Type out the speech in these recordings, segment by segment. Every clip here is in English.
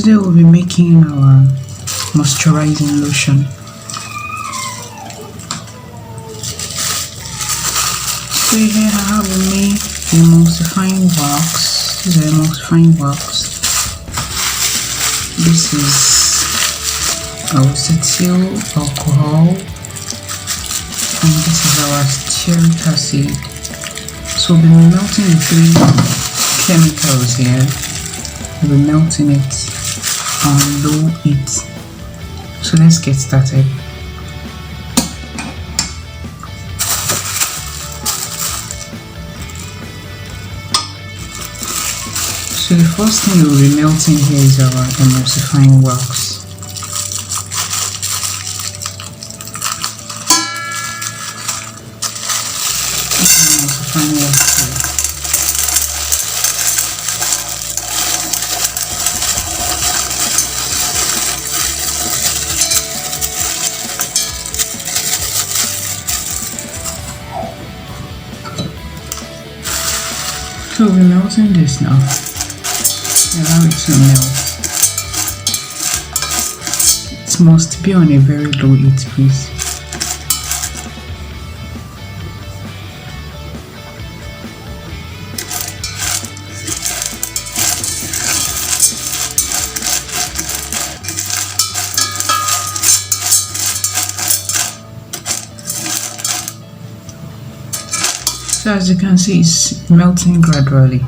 Today we'll be making our moisturizing lotion. So here I have with me the emulsifying wax. This is the emulsifying wax. This is our acetyl alcohol, and this is our stearic acid. So we'll be melting the three chemicals here. We'll be melting it on low heat. So let's get started. So the first thing we'll be melting here is our emulsifying wax. Emulsifying wax here. So we're melting this now. Allow it to melt. It must be on a very low heat, please. So as you can see, it's melting gradually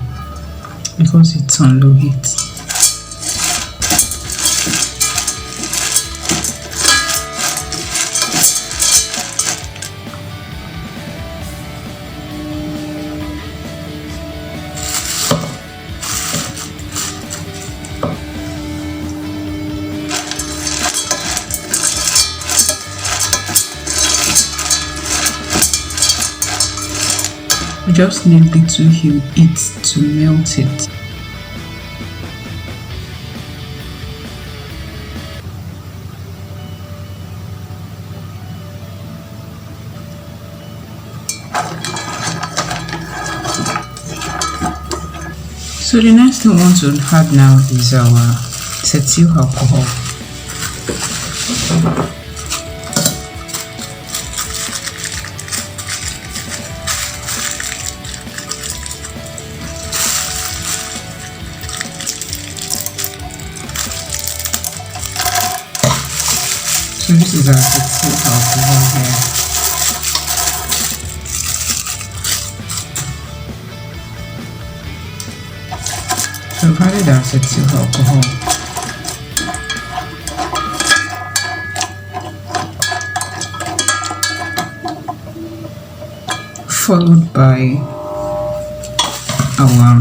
because it's on low heat. We just need little heat to melt it. So the next thing we want to add now is our acetyl alcohol. So this is our acetyl alcohol here. So we've added our acetyl alcohol. Followed by our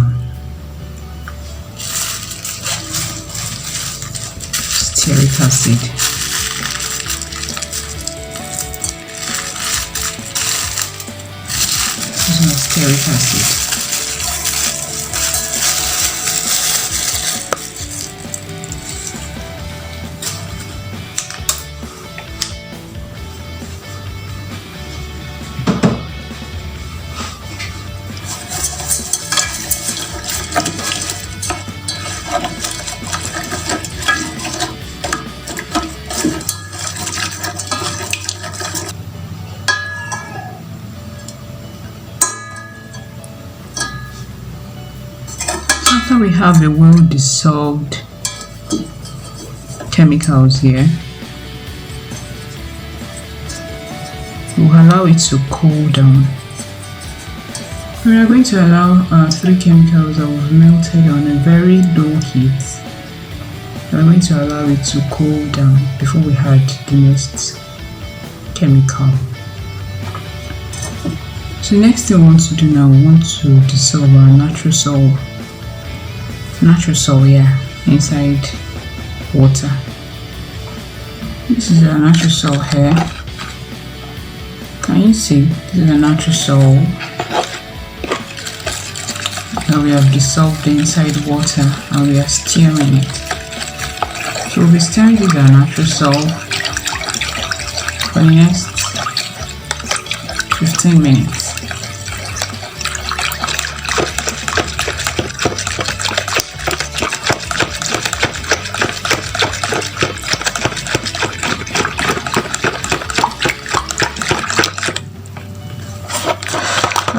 stearic acid. This is our stearic acid. After we have the well dissolved chemicals here, we'll allow it to cool down. We are going to allow our three chemicals that we've melted on a very low heat. We are going to allow it to cool down before we add the next chemical. So the next thing we want to do now, we want to dissolve our natural salt inside water. This is a natural salt here. Can you see? This is a natural salt that we have dissolved inside water and we are stirring it. So we'll be stirring this natural salt for the next 15 minutes.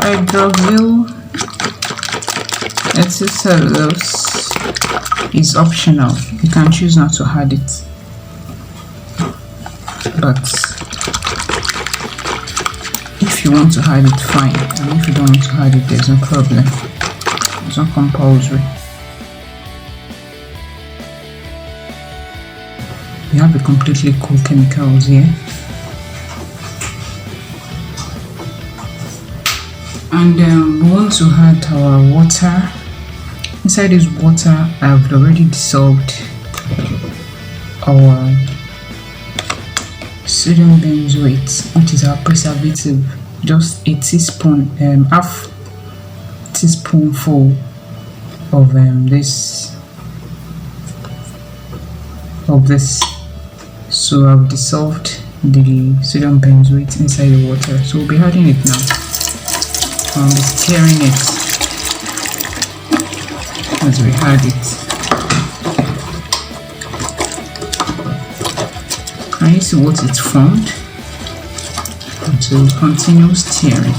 hydroxyl ethyl cellulose is optional. You can choose not to add it, but if you want to add it, fine, and if you don't want to add it, there's no problem. It's not compulsory. We have a completely cool chemicals here, and we want to add our water. Inside this water, I've already dissolved our sodium benzoate, which is our preservative. Just a teaspoon, half teaspoonful of this. So I've dissolved the sodium benzoate inside the water. So we'll be adding it now. I'll be stirring it as we add it. Can you see what it formed? And so we'll continue stirring.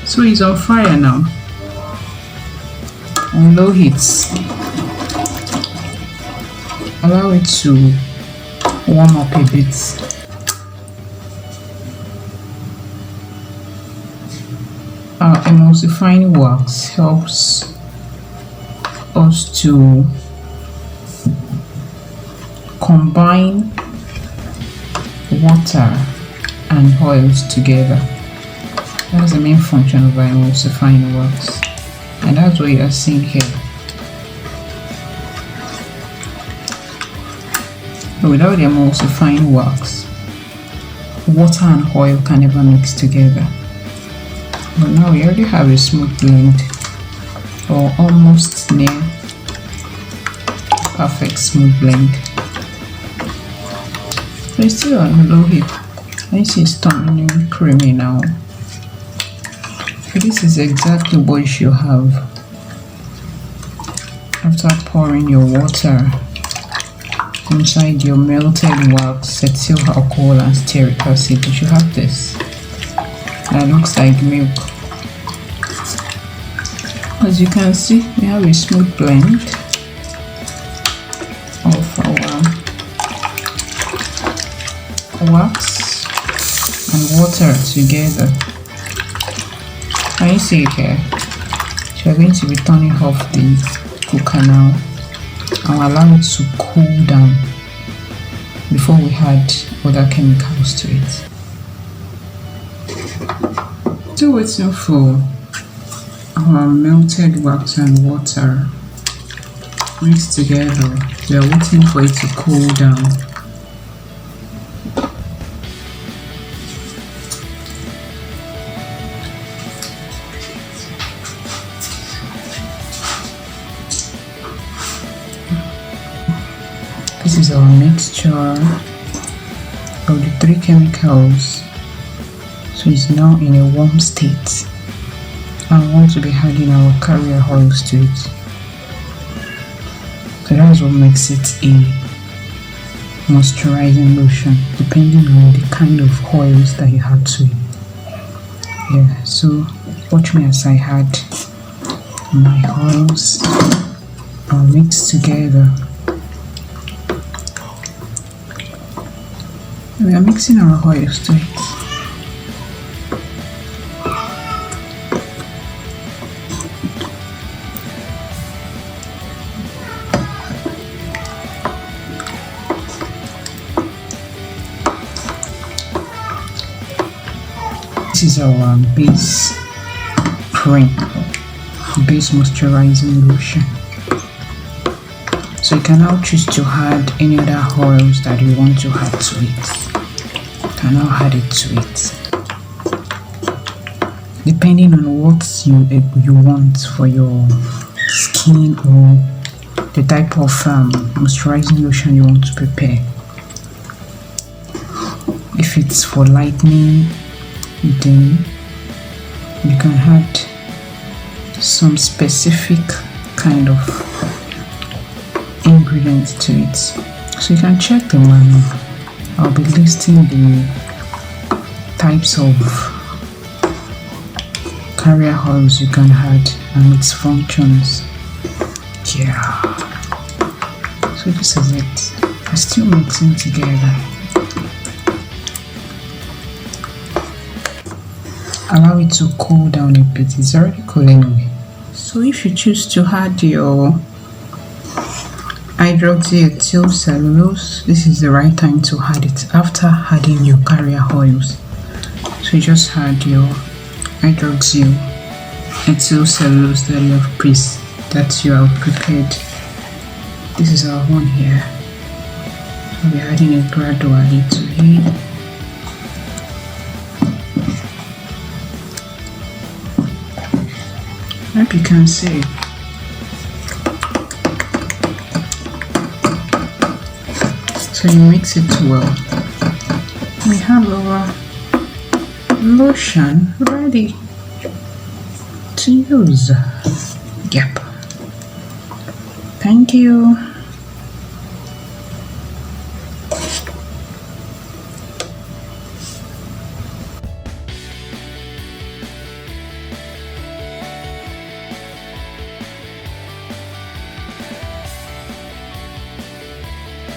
So it's on fire now, on low heat. Allow it to warm up a bit. Our emulsifying wax helps us to combine water and oils together. That's the main function of our emulsifying wax, and that's what you are seeing here. But without the emulsifying wax, water and oil can never mix together. But now we already have a smooth blend, or almost near perfect smooth blend. So it's still on low heat. I see it's turning creamy now. So this is exactly what you should have after pouring your water inside your melted wax, ethyl alcohol and stearic acid. You should have this. That looks like milk. As you can see, we have a smooth blend of our wax and water together. Can you see it here? So we're going to be turning off the cooker now and allow it to cool down before we add other chemicals to it. Still waiting for our melted wax and water mixed together. We are waiting for it to cool down. This is our mixture of the three chemicals. So it's now in a warm state. I want to be adding our carrier oils to it. So that's what makes it a moisturizing lotion, depending on the kind of oils that you add to it. Yeah, so watch me as I add my oils all mixed together. We are mixing our oils to it. This is our base cream, base moisturizing lotion. So you can now choose to add any other oils that you want to add to it. You can now add it to it, depending on what you want for your skin or the type of moisturizing lotion you want to prepare. If it's for lightening, then you can add some specific kind of ingredients to it. So you can check the manual. I'll be listing the types of carrier oils you can add and its functions. Yeah, so this is it. We're still mixing together. Allow it to cool down a bit. It's already cool anyway. So if you choose to add your hydroxyethyl cellulose, this is the right time to add it after adding your carrier oils. So you just add your hydroxyethyl cellulose that you have prepared. This is our one here. I'll be adding it gradually to it. I hope you can see. So you mix it well. We have our lotion ready to use. Yep. Thank you.